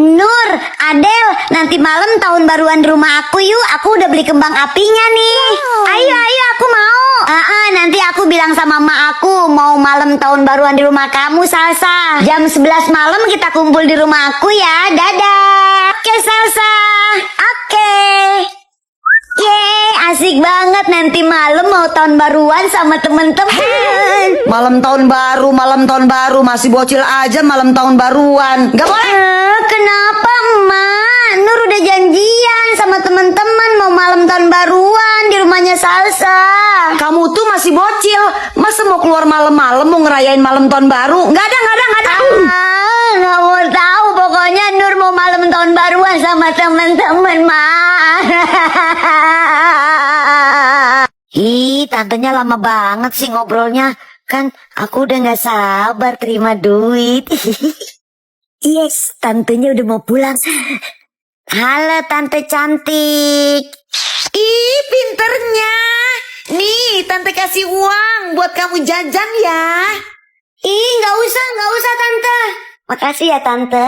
Nur, Adel, nanti malam tahun baruan di rumah aku yuk. Aku udah beli kembang apinya nih. Ayo, aku mau. Nanti aku bilang sama emak aku mau malam tahun baruan di rumah kamu, Salsa. Jam 11 malam kita kumpul di rumah aku ya. Dadah. Oke, Salsa. Oke. Yeay, asik banget nanti malam mau tahun baruan sama temen-temen. Malam tahun baru masih bocil aja malam tahun baruan. Gak boleh. Kenapa emak? Nur udah janjian sama temen-temen mau malam tahun baruan di rumahnya Salsa. Kamu tuh masih bocil. Masa mau keluar malam-malam mau ngerayain malam tahun baru? Gak ada. Nggak mau tahu, pokoknya Nur mau malam tahun baruan sama temen-temen, mak. Ih, tantenya lama banget sih ngobrolnya. Kan aku udah gak sabar terima duit. Yes, tantenya udah mau pulang. Halo tante cantik. Ih, pinternya. Nih, tante kasih uang buat kamu jajan ya. Ih, nggak usah tante. Makasih ya tante.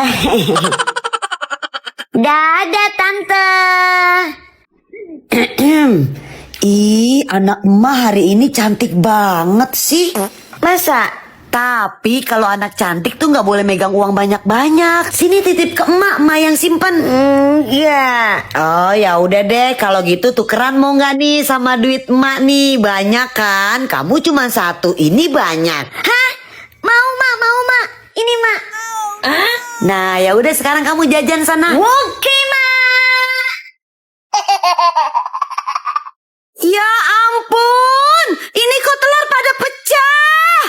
Dadah tante. Ih, anak emak hari ini cantik banget sih. Masa? Tapi kalau anak cantik tuh nggak boleh megang uang banyak-banyak. Sini titip ke emak yang simpen. Iya. Oh ya udah deh, kalau gitu tukeran mau nggak nih sama duit emak nih? Banyak kan? Kamu cuma satu, ini banyak. Hah? Mau mak. Ini mak. Nah ya udah sekarang kamu jajan sana. Oke mak. Ya ampun, ini kok telur pada pecah?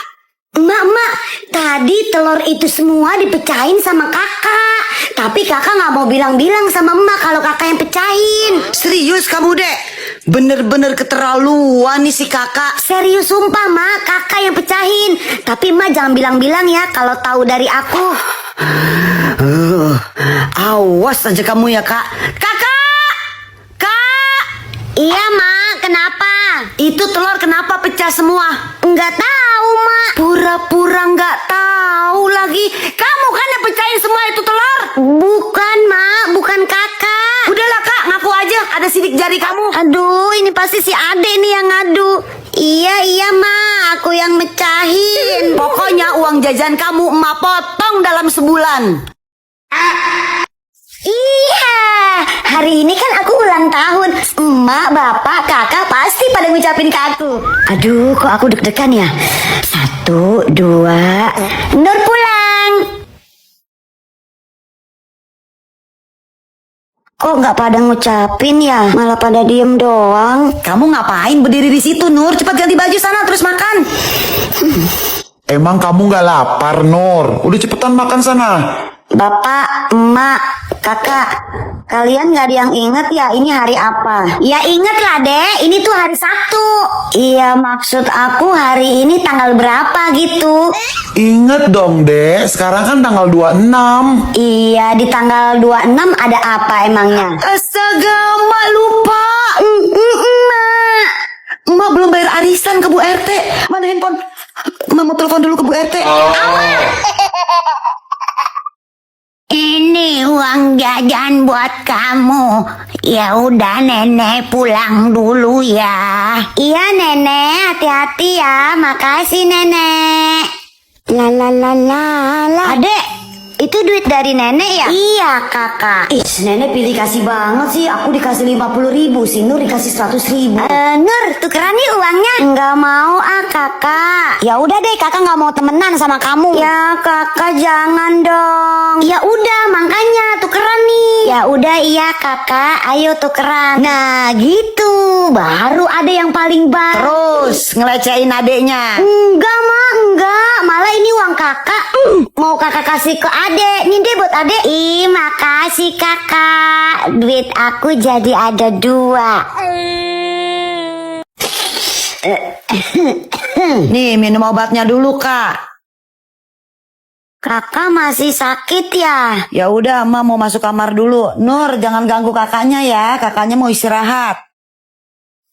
Mak, tadi telur itu semua dipecahin sama kakak. Tapi kakak nggak mau bilang-bilang sama emak kalau kakak yang pecahin. Serius kamu dek? Bener-bener keterlaluan nih si kakak. Serius sumpah mak, kakak yang pecahin. Tapi emak jangan bilang-bilang ya kalau tahu dari aku. Awas aja kamu ya kak. Kak! Iya mak, kenapa? Itu telur kenapa pecah semua? Nggak tahu mak. Pura-pura nggak tahu lagi. Kamu kan yang pecahin semua itu telur? Bukan mak, bukan kakak. Udahlah kak, ngaku aja ada sidik jari kamu. Aduh, ini pasti si Ade nih yang ngadu. Iya mak, aku yang mecahin. Pokoknya uang jajan kamu emak potong dalam sebulan. Iya, hari ini kan aku ulang tahun. Emak, bapak, kakak pasti pada ngucapin ke aku. Aduh, kok aku deg-degan ya? 1, 2, Nur pulang. Kok nggak pada ngucapin ya? Malah pada diem doang. Kamu ngapain berdiri di situ Nur? Cepat ganti baju sana terus makan. Emang kamu nggak lapar, Nur? Udah cepetan makan sana. Bapak, emak, kakak, kalian gak ada yang inget ya ini hari apa? Ya inget lah dek, ini tuh hari Sabtu. Iya maksud aku hari ini tanggal berapa gitu. Ingat dong, Dek. Sekarang kan tanggal 26. Iya di tanggal 26 ada apa emangnya? Astaga, emak lupa. Emak. Emak belum bayar arisan ke Bu RT. Mana handphone? Emak mau telepon dulu ke Bu RT. Ini uang jajan buat kamu. Ya udah nenek pulang dulu ya. Iya nenek, hati-hati ya. Makasih nenek. La. Adek, itu duit dari nenek ya? Iya kakak. Ih, nenek pilih kasih banget sih. Aku dikasih 50.000, si Nur dikasih 100.000. Nur, tukeran nih uangnya. Enggak mau kakak. Ya udah deh, kakak nggak mau temenan sama kamu. Ya kakak jangan dong. Ya udah, makanya tukeran nih. Ya udah iya kakak, ayo tukeran. Nah gitu, baru ada yang paling baru. Terus ngelecehin adeknya. Enggak mak, enggak. Malah ini uang kakak. Mau kakak kasih ke adek. Nih deh buat adek. Ih makasih kakak. Duit aku jadi ada 2. Nih minum obatnya dulu kak. Kakak masih sakit ya? Ya udah, emak mau masuk kamar dulu. Nur, jangan ganggu kakaknya ya. Kakaknya mau istirahat.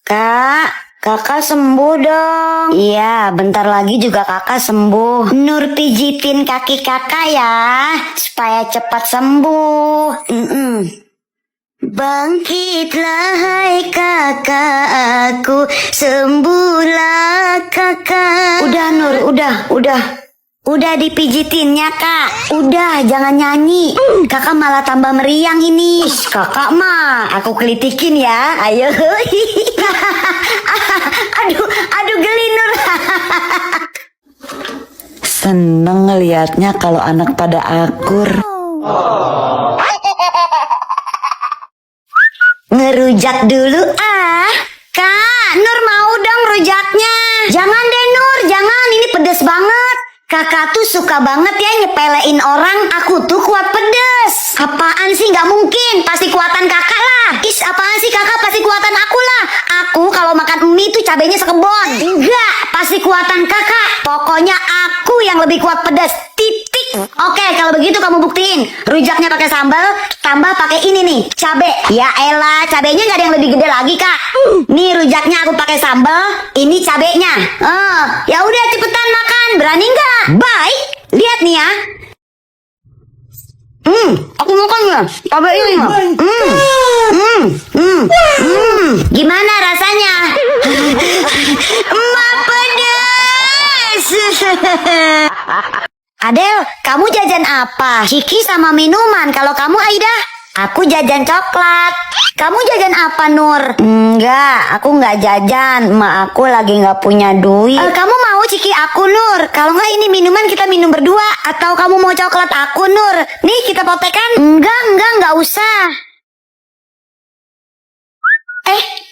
Kak, Kakak sembuh dong. Iya, bentar lagi juga kakak sembuh. Nur pijitin kaki kakak ya, supaya cepat sembuh. Bangkitlah hai kakak aku, sembuhlah kakak. Udah Nur, udah. Udah dipijitinnya kak. Udah, jangan nyanyi. Kakak malah tambah meriang ini. Kakak mah, aku kelitikin ya. Ayo. aduh geli Nur. Seneng ngeliatnya kalau anak pada akur. Ngerujak dulu ah. Kak, Nur mau dong rujaknya. Jangan deh Nur, jangan. Ini pedes banget. Kakak tuh suka banget ya nyepelein orang. Aku tuh kuat pedes. Apaan sih, gak mungkin. Pasti kuatan kakak lah. Apaan sih kakak, pasti kuatan aku lah. Aku kalau makan mie tuh cabenya sekebon. Enggak, pasti kuatan kakak. Pokoknya aku yang lebih kuat pedes. Titik. Oke, kalau begitu kamu buktiin. Rujaknya pakai sambal, tambah pakai ini nih, cabe. Ya elah, cabenya gak ada yang lebih gede lagi kak. Nih rujaknya aku pakai sambal, ini cabenya. Ya udah cepetan makan, berani nggak? Baik, lihat nih ya. Aku makan ya, cabe ini ya. Gimana rasanya? Emak pedes. Adel, kamu jajan apa? Ciki sama minuman. Kalau kamu Aida? Aku jajan coklat. Kamu jajan apa Nur? Enggak, aku nggak jajan. Mak aku lagi nggak punya duit. Kamu mau Ciki aku Nur? Kalau nggak ini minuman kita minum berdua. Atau kamu mau coklat aku Nur? Nih kita potekan. Enggak usah.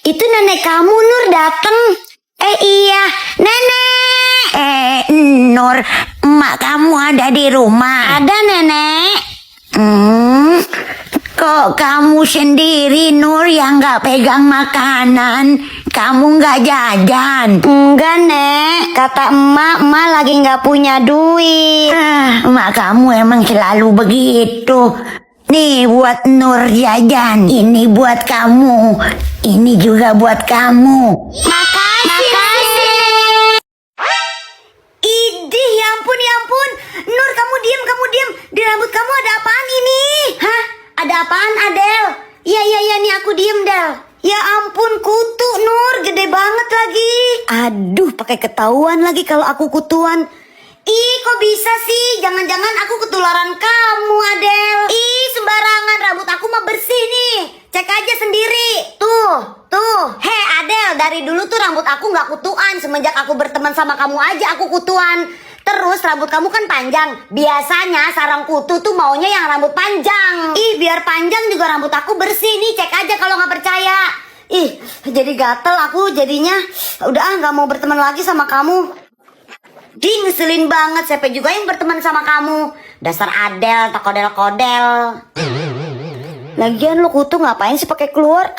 Itu nenek kamu Nur datang. Iya, nenek. Nur, emak kamu ada di rumah? Ada nenek. Kok kamu sendiri Nur yang gak pegang makanan? Kamu gak jajan? Enggak nek, kata emak lagi gak punya duit. Emak kamu emang selalu begitu. Nih buat Nur jajan, ini buat kamu, ini juga buat kamu. Makasih. Idih, ya ampun. Nur, kamu diem. Di rambut kamu ada apaan ini? Hah? Ada apaan, Adel? Iya, nih aku diem, Del. Ya ampun, kutu, Nur. Gede banget lagi. Aduh, pakai ketahuan lagi kalau aku kutuan. Ih, kok bisa sih? Jangan-jangan aku ketularan kamu, Adel. Ih, sembarangan. Rambut aku mah bersih nih. Cek aja sendiri. Tuh. Hei, Adel, dari dulu tuh rambut aku gak kutuan. Semenjak aku berteman sama kamu aja aku kutuan. Terus rambut kamu kan panjang. Biasanya sarang kutu tuh maunya yang rambut panjang. Ih, biar panjang juga rambut aku bersih nih. Cek aja kalau gak percaya. Ih, jadi gatel aku jadinya. Udah gak mau berteman lagi sama kamu. Ngeselin banget. Siapa juga yang berteman sama kamu? Dasar Adel, tak kodel-kodel. Lagian lu kutu ngapain sih pakai keluar?